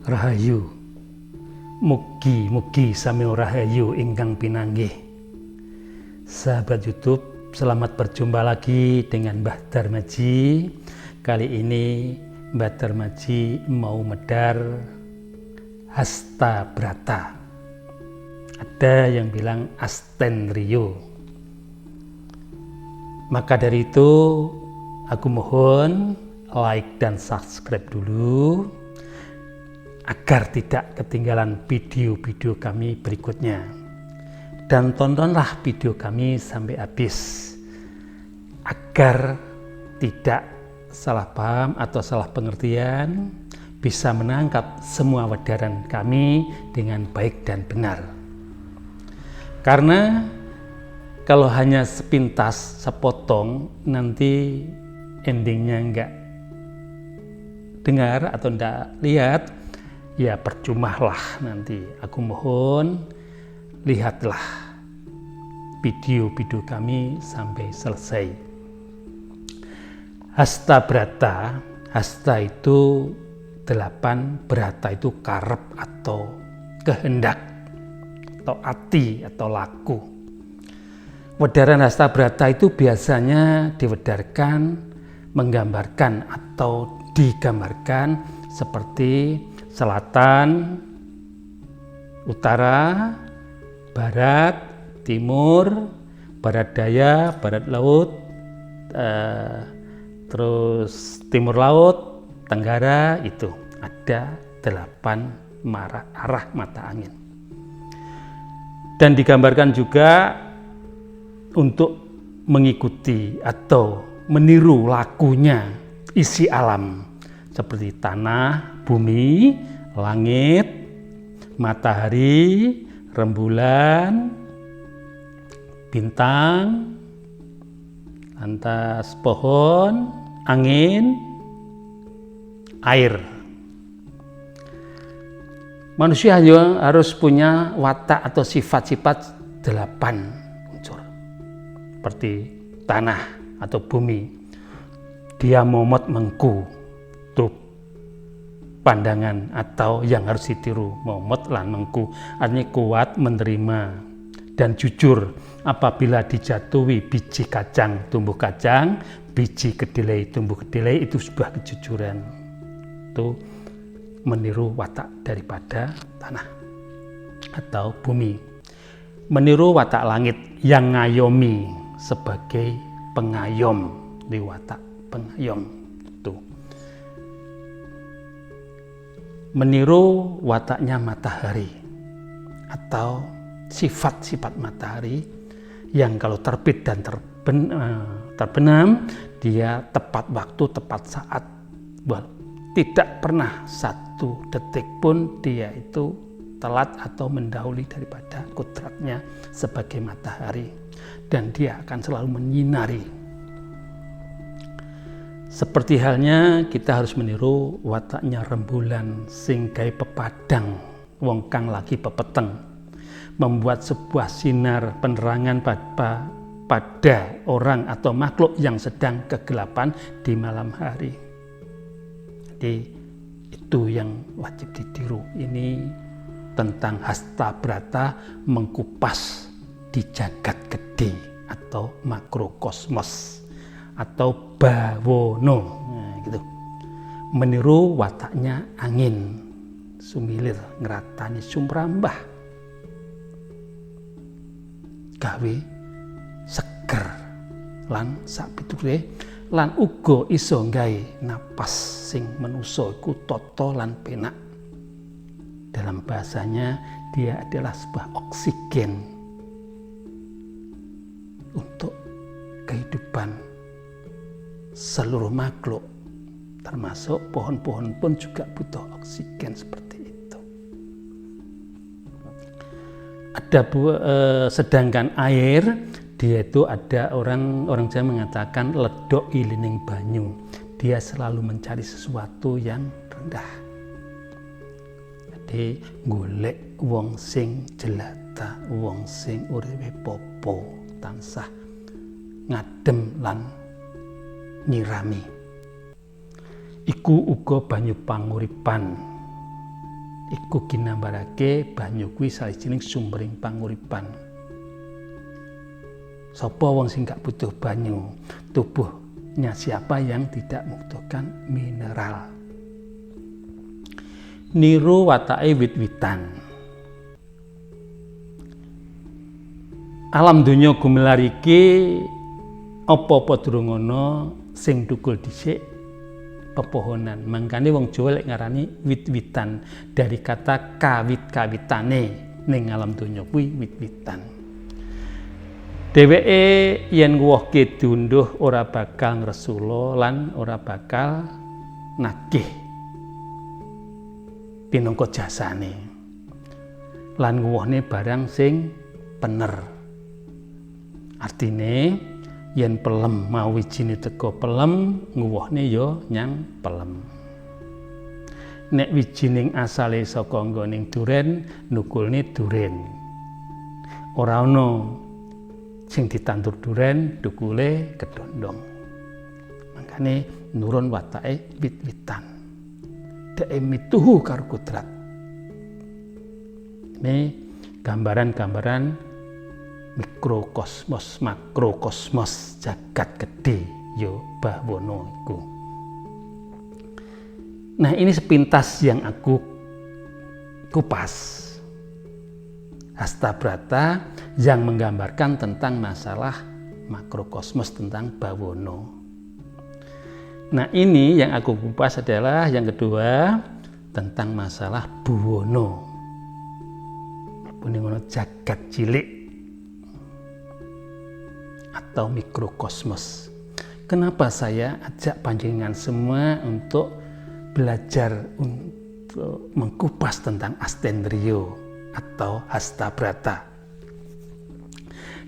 Rahayu, mugi-mugi sami rahayu ingkang pinanggih. Sahabat YouTube, selamat berjumpa lagi dengan Mbah Darmaji. Kali ini Mbah Darmaji mau medar hasta brata. Ada yang bilang asthenrio. Maka dari itu aku mohon like dan subscribe dulu agar tidak ketinggalan video-video kami berikutnya. Dan tontonlah video kami sampai habis agar tidak salah paham atau salah pengertian, bisa menangkap semua wedaran kami dengan baik dan benar. Karena kalau hanya sepintas, sepotong, nanti endingnya enggak dengar atau enggak lihat, ya percumalah nanti. Aku mohon lihatlah video-video kami sampai selesai. Hasta brata, hasta itu 8, brata itu karep atau kehendak atau ati atau laku. Wedaran hasta brata itu biasanya diwedarkan, menggambarkan atau digambarkan seperti selatan, utara, barat, timur, barat daya, barat laut, terus timur laut, tenggara. Itu ada 8 arah mata angin. Dan digambarkan juga untuk mengikuti atau meniru lakunya isi alam seperti tanah, bumi, langit, matahari, rembulan, bintang, lantas pohon, angin, air. Manusia harus punya watak atau sifat-sifat 8 unsur. Seperti tanah atau bumi. Dia momot mengku. Tuh pandangan atau yang harus ditiru. Momot lan mengku. Artinya kuat menerima dan jujur. Apabila dijatuhi biji kacang tumbuh kacang, biji kedelai tumbuh kedelai, itu sebuah kejujuran. Itu meniru watak daripada tanah atau bumi. Meniru watak langit yang ngayomi sebagai pengayom, di watak pengayom itu. Meniru wataknya matahari atau sifat-sifat matahari yang kalau terbit dan terbenam, dia tepat waktu, tepat saat. Tidak pernah satu detik pun dia itu telat atau mendahului daripada kodratnya sebagai matahari. Dan dia akan selalu menyinari. Seperti halnya kita harus meniru wataknya rembulan sing gawe pepadang wong kang lagi pepeteng, membuat sebuah sinar penerangan pada orang atau makhluk yang sedang kegelapan di malam hari. Jadi itu yang wajib ditiru. Ini tentang hasta brata, mengkupas di jagat gede atau makrokosmos atau bawono, gitu. Meniru wataknya angin, sumilir ngeratani sumrambah, gawe seger lan sapiture, lan uga iso gawe napas sing manusa iku tata lan penak. Dalam bahasanya dia adalah sebuah oksigen untuk kehidupan seluruh makhluk, termasuk pohon-pohon pun juga butuh oksigen seperti itu. Ada sedangkan air, dia itu ada orang Jawa mengatakan ledok ilining banyu. Dia selalu mencari sesuatu yang rendah. Jadi golek wong sing jelata, wong sing uripe popo, tansah ngadem lan nyirami. Iku uga banyu panguripan. iku ginambarake banyu kuwi sawijining sumbering panguripan. Sapa wong sing gak butuh banyu? Tubuhnya siapa yang tidak membutuhkan mineral? Niru watake wit-witan. Alam donya gumelar iki apa-apa durung ana sing thukul dhisik pepohonan. Mangkane wong Jawa lek ngarani wit-witan dari kata kawit-kawitane ning alam donya kuwi wit-witan. Dheweke yen nguwohke diunduh ora bakal ngresula lan ora bakal nagih pinangka jasane. Lan nguwohne barang sing pener. Artine yen pelem mau wijine teko pelem, nguwohne ya nyang pelem. Nek wijining asale saka nggoning duren, nukulne duren. Ora ana sing ditandur duren dukule kedondong. Makane nurun watake wit-witan. Deke mituhu karo kodrat. Ini gambaran-gambaran mikrokosmos, makrokosmos jagat gede yo Bahwana iku. Nah, ini sepintas yang aku kupas. Hastabrata yang menggambarkan tentang masalah makrokosmos tentang Bawana. Nah, ini yang aku kupas adalah yang kedua tentang masalah Buwana. Puning jagat cilik atau mikrokosmos. Kenapa saya ajak panjenengan semua untuk belajar untuk mengkupas tentang Astendrio atau Hastabrata?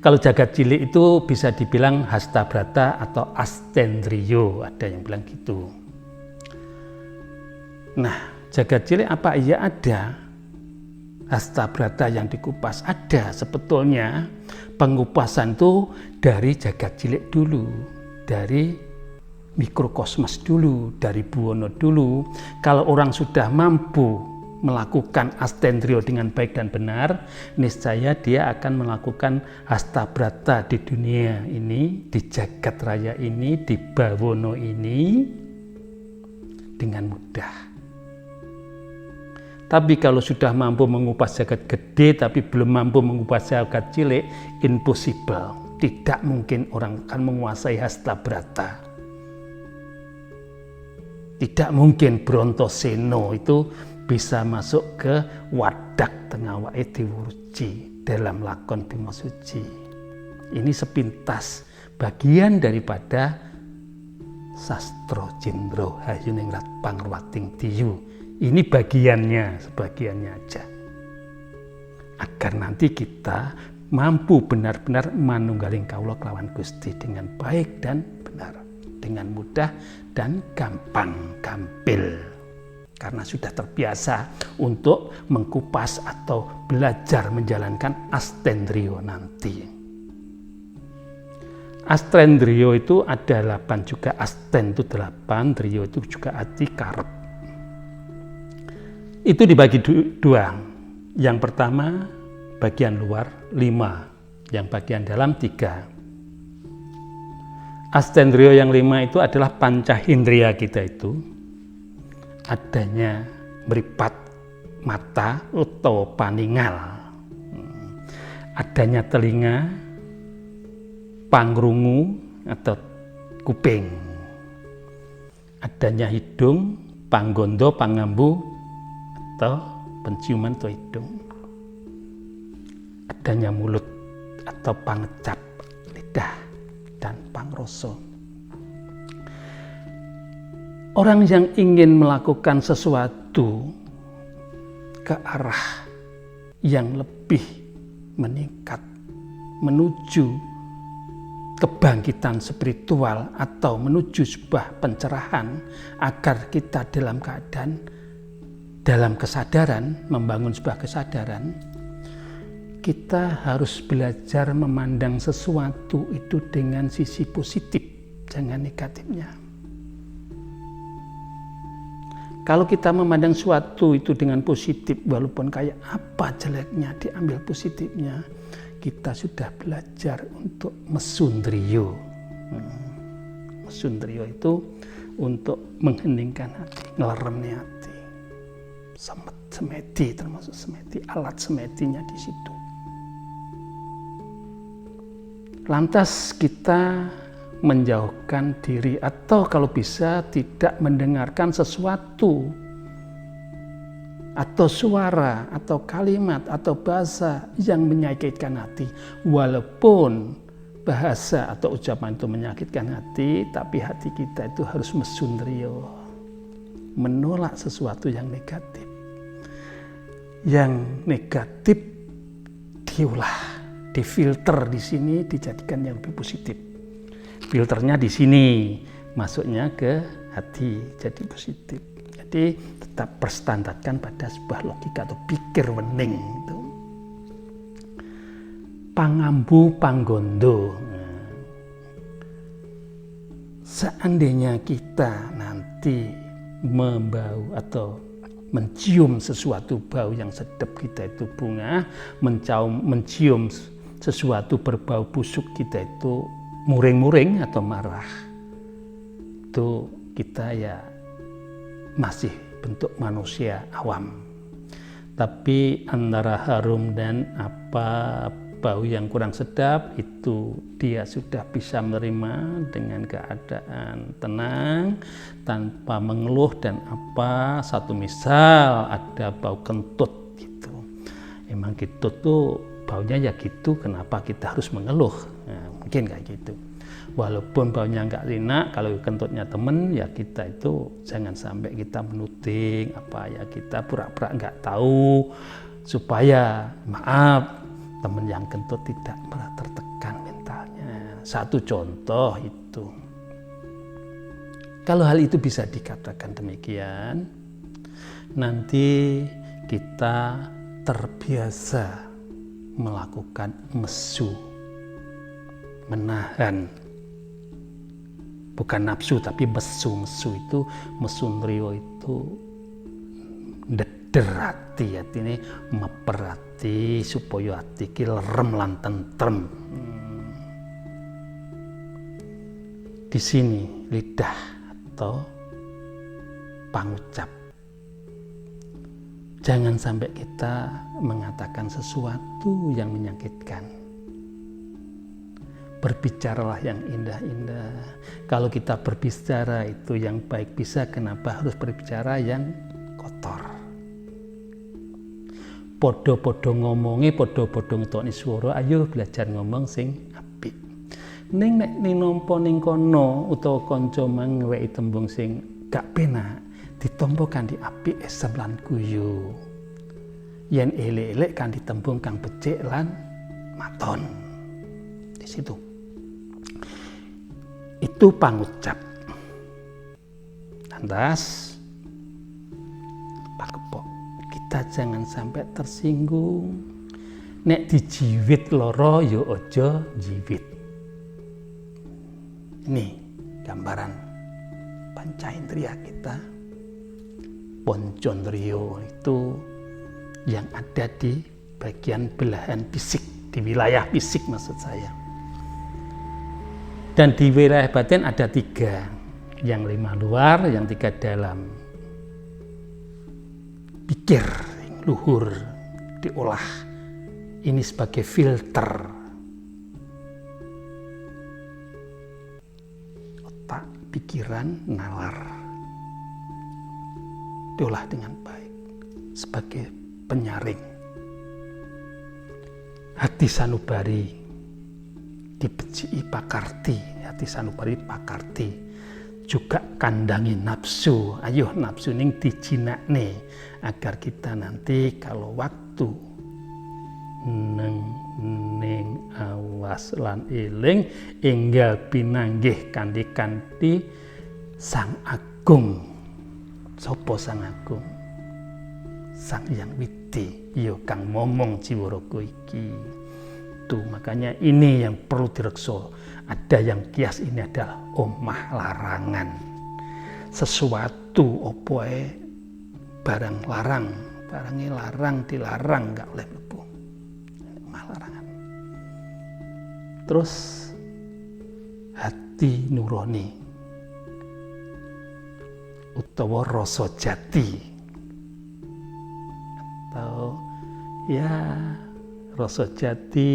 Kalau jagat cilik itu bisa dibilang Hastabrata atau Astendrio, ada yang bilang gitu. Nah, jagat cilik apa? Iya ada. Hastabrata yang dikupas ada. Sebetulnya pengupasan itu dari jagat cilik dulu, dari mikrokosmos dulu, dari Buwana dulu. Kalau orang sudah mampu melakukan Astendrio dengan baik dan benar, niscaya dia akan melakukan Hastabrata di dunia ini, di jagat raya ini, di Bawana ini dengan mudah. Tapi kalau sudah mampu mengupas jagat gede tapi belum mampu mengupas jagat cilik, impossible. Tidak mungkin orang akan menguasai Hastabrata. Tidak mungkin Brontoseno itu bisa masuk ke wadak tengah wae diwuruji dalam lakon Bima Suci. Ini sepintas bagian daripada Sastra Jendra Hayuningrat Pangruwating Diyu. Ini bagiannya, sebagiannya aja. Agar nanti kita mampu benar-benar manunggaling kawula kelawan Gusti dengan baik dan benar, dengan mudah dan gampang, gampil. Karena sudah terbiasa untuk mengkupas atau belajar menjalankan Astendrio nanti. Astendrio itu ada 8 juga, Asten itu 8, Drio itu juga arti karep. Itu dibagi dua. Yang pertama bagian luar 5, yang bagian dalam 3. Astendrio yang 5 itu adalah panca indria kita itu. Adanya meripat mata atau paningal, adanya telinga, pangrungu atau kuping, adanya hidung, panggondo, pangambu atau penciuman atau hidung, adanya mulut atau pangecap lidah dan pangroso. Orang yang ingin melakukan sesuatu ke arah yang lebih meningkat, menuju kebangkitan spiritual atau menuju sebuah pencerahan agar kita dalam keadaan, dalam kesadaran, membangun sebuah kesadaran, kita harus belajar memandang sesuatu itu dengan sisi positif, jangan negatifnya. Kalau kita memandang suatu itu dengan positif, walaupun kayak apa jeleknya, diambil positifnya, kita sudah belajar untuk mesundrio. Mesundrio itu untuk mengheningkan hati, ngeleremnya hati. Semedi, termasuk semedi, alat semedinya di situ. Lantas kita menjauhkan diri, atau kalau bisa tidak mendengarkan sesuatu atau suara atau kalimat atau bahasa yang menyakitkan hati. Walaupun bahasa atau ucapan itu menyakitkan hati, tapi hati kita itu harus mesundrio, menolak sesuatu yang negatif. Yang negatif diolah, difilter di sini, dijadikan yang lebih positif. Filternya di sini, masuknya ke hati, jadi positif. Jadi tetap berstandarkan pada sebuah logika atau pikir wening itu. Pangambu panggondo. Seandainya kita nanti membau atau mencium sesuatu bau yang sedap, kita itu bunga, mencium sesuatu berbau busuk, kita itu muring-muring atau marah. Itu kita ya masih bentuk manusia awam. Tapi antara harum dan bau yang kurang sedap itu dia sudah bisa menerima dengan keadaan tenang tanpa mengeluh. Dan satu misal ada bau kentut gitu, emang kentut tuh baunya ya gitu, kenapa kita harus mengeluh? Nah, mungkin kayak gitu. Walaupun baunya nggak enak, kalau kentutnya temen ya kita itu jangan sampai kita menuding ya kita pura-pura nggak tahu, supaya maaf temen yang kentut tidak pernah tertekan mentalnya. Satu contoh itu. Kalau hal itu bisa dikatakan demikian, nanti kita terbiasa melakukan mesu, menahan, bukan nafsu tapi mesu itu, mesundrio itu deder hati ini, meperhati supaya hati ki lerem lan tentrem. Di sini lidah atau pangucap. Jangan sampai kita mengatakan sesuatu yang menyakitkan. Berbicaralah yang indah-indah. Kalau kita berbicara itu yang baik bisa, kenapa harus berbicara yang kotor? Podo-podo ngomongi, podo-podo ngetokni swara, ayo belajar ngomong sing apik. Ning nek nampa ning kono utawa kanca mangweki tembung sing gak penak, ditampa kanthi apik, esem lan guyu. Yen elek-elek kanthi tembung kang becik lan maton. Di situ. Itu pangucap. Lantas pakepok, kita jangan sampai tersinggung. Nek dijiwit loro ya aja jiwit. Ini gambaran pancaindria kita. Poncondrio itu yang ada di bagian belahan fisik, di wilayah fisik maksud saya. Dan di wilayah batin ada 3, yang 5 luar, yang 3 dalam. Pikir, luhur, diolah. Ini sebagai filter. Otak, pikiran, nalar. Diolah dengan baik. Sebagai penyaring. Hati sanubari dibeciki pakarti, hati sanubari pakarti. Juga kandangi nafsu, ayo nafsu ning dijinakne agar kita nanti kalau waktu ning awas lan eling enggal pinanggih kanthi Sang Agung. Sapa Sang Agung? Sang Hyang Widi, ya kang momong jiwaraga iki. Tuh, makanya ini yang perlu direkso. Ada yang kias, ini adalah omah larangan. Sesuatu opoe barang larang, barangnya larang, dilarang, nggak boleh mlebu. Omah larangan. Terus hati nurani utawa rasa jati, atau ya rasa jati,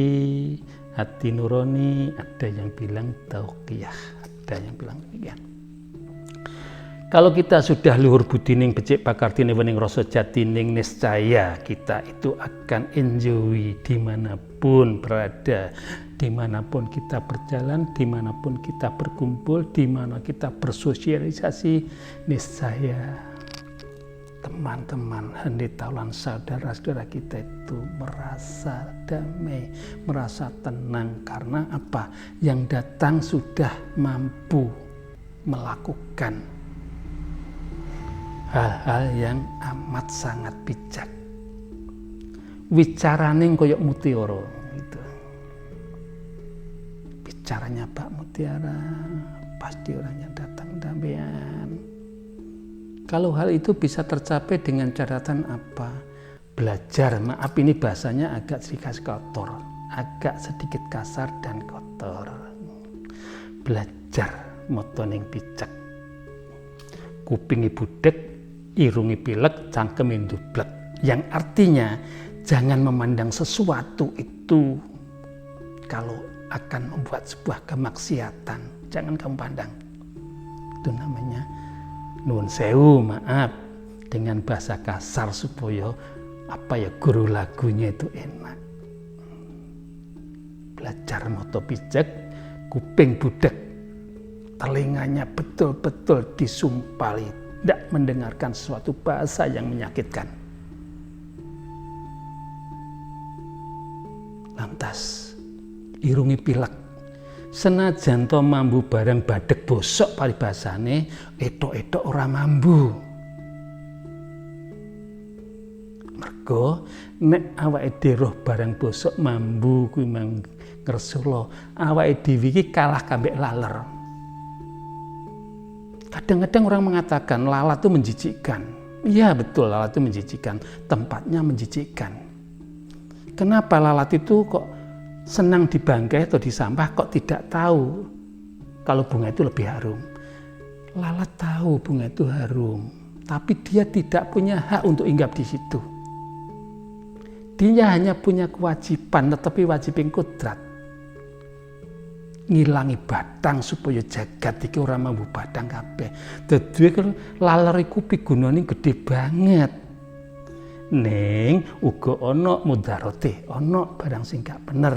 hati nurani, ada yang bilang tauqiyah, ada yang bilang demikian. Kalau kita sudah luhur budining becik pakartine wening rasa jatining, niscaya kita itu akan enjoy dimanapun berada, dimanapun kita berjalan, dimanapun kita berkumpul, dimana kita bersosialisasi, niscaya teman-teman, henditalan saudara-saudara kita itu merasa damai, merasa tenang. Karena apa? Yang datang sudah mampu melakukan hal-hal yang amat sangat bijak. Wicarane koyok mutiara gitu. Bicaranya Pak Mutiara, pasti orangnya datang damaian. Kalau hal itu bisa tercapai dengan catatan apa? Belajar, maaf ini bahasanya agak sedikit kotor, agak sedikit kasar dan kotor. Belajar motoning bijak. Kupingi budek, irungi pilek, cangkemi dublek. Yang artinya jangan memandang sesuatu itu kalau akan membuat sebuah kemaksiatan, jangan kamu pandang. Itu namanya nuwun sewu, maaf dengan bahasa kasar supaya guru lagunya itu enak. Belajar moto bijak, kuping budek, telinganya betul-betul disumpali, tidak mendengarkan sesuatu bahasa yang menyakitkan. Lantas irungi pilek, senajan to mambu barang badek bosok paribasane, etok-etok ora mambu. Mergo nek awake dhewe barang bosok mambu kuwi mang ngresula, awake dhewe iki kalah kambek laler. Kadang-kadang orang mengatakan lalat itu menjijikkan. Iya betul, lalat itu menjijikkan, tempatnya menjijikkan. Kenapa lalat itu kok senang dibangkai atau disampah, kok tidak tahu kalau bunga itu lebih harum? Lalat tahu bunga itu harum, tapi dia tidak punya hak untuk hinggap di situ. Dia hanya punya kewajiban, tetapi wajib yang kodrat. Ngilangi batang supaya jagat iki ora mambu batang kabeh. Dadi laler iku pigunane gedhe banget. Ning uga ana mudarote, ana barang sing gak bener.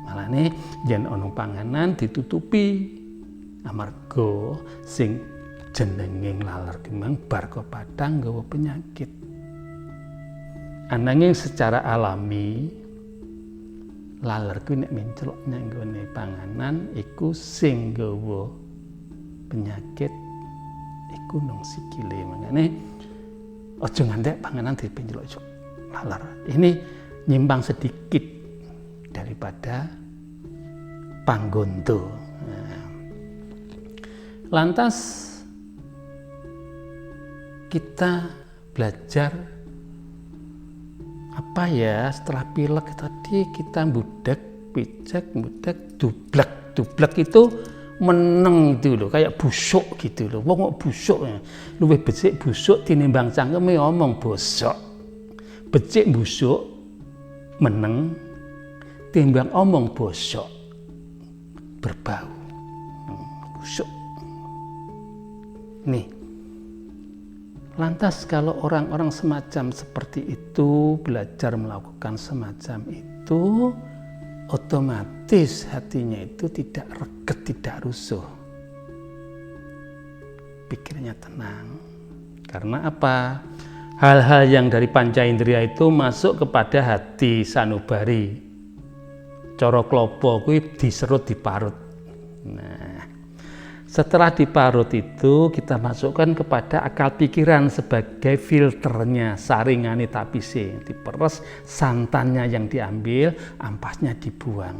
Malane yen ana panganan ditutupi. Amarga sing jenenging laler gemang bar ke batang nggawa penyakit. Ananging secara alami laler kuwi nek mencelok nang nggone panganan iku sing nggawa penyakit iku nang sikile. Mangane aja ngantek panganan dipencelok laler. Ini nyimpang sedikit daripada panggondo. Lantas kita belajar apa ya, setelah pilek tadi kita budek, bijak, budek, dublek. Dublek itu meneng itu loh, kayak busuk gitu loh. Wong kok busuk ya? Luwih becik busuk tinimbang cangkeme omong bosok. Becik busuk meneng timbang omong bosok. Berbau. Busuk. Nih. Lantas kalau orang-orang semacam seperti itu belajar melakukan semacam itu, otomatis hatinya itu tidak reget, tidak rusuh. Pikirnya tenang. Karena apa? Hal-hal yang dari panca indera itu masuk kepada hati sanubari. Cara klopo kuwi diserut diparut. Nah, setelah diparut itu kita masukkan kepada akal pikiran sebagai filternya, saringane tapise diperes, santannya yang diambil, ampasnya dibuang.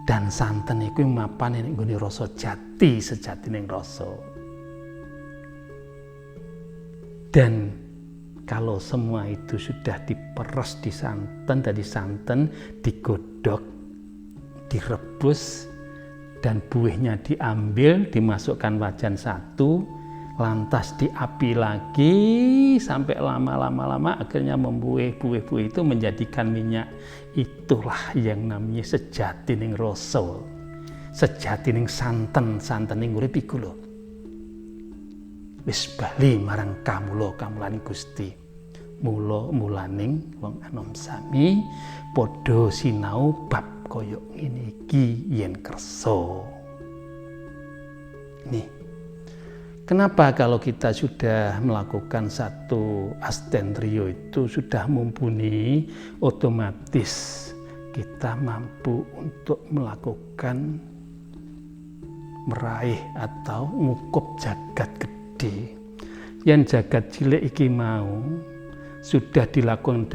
Dan santan itu mapan ning nggone rasa jati, sejatining rasa. Dan kalau semua itu sudah diperes di santan, dari santan digodok, direbus, dan buihnya diambil, dimasukkan wajan satu, lantas diapi lagi sampai lama akhirnya membuih, buih itu menjadikan minyak. Itulah yang namanya sejati ning rasa, sejati ning santen ning urip iku lho. Wis bali marang kamulaning Gusti. Mulaning wong anom sami padha sinau bab kaya ngene iki yen kersa. Nih, kenapa kalau kita sudah melakukan satu astendrio itu sudah mumpuni, otomatis kita mampu untuk melakukan meraih atau ngukup jagat gede. Yang jagat cilik iki mau sudah dilakukan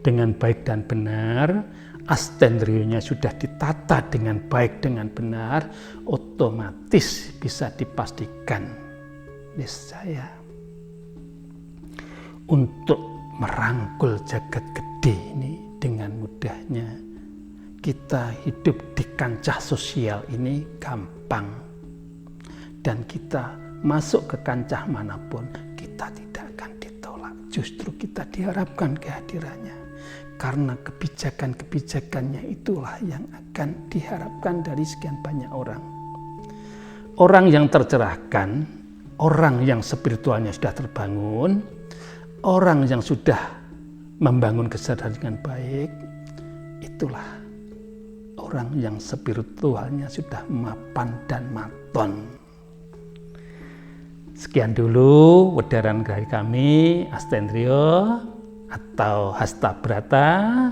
dengan baik dan benar, astendrionya sudah ditata dengan baik dengan benar, otomatis bisa dipastikan niscaya untuk merangkul jagat gede ini dengan mudahnya. Kita hidup di kancah sosial ini gampang, dan kita masuk ke kancah manapun kita tidak akan ditolak, justru kita diharapkan kehadirannya, karena kebijakan-kebijakannya itulah yang akan diharapkan dari sekian banyak orang. Orang yang tercerahkan, orang yang spiritualnya sudah terbangun, orang yang sudah membangun kesadaran dengan baik, itulah orang yang spiritualnya sudah mapan dan maton. Sekian dulu wedaran dari kami Astendrio atau Hasta Brata.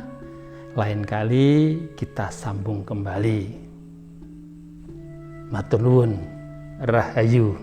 Lain kali kita sambung kembali. Matur nuwun, rahayu.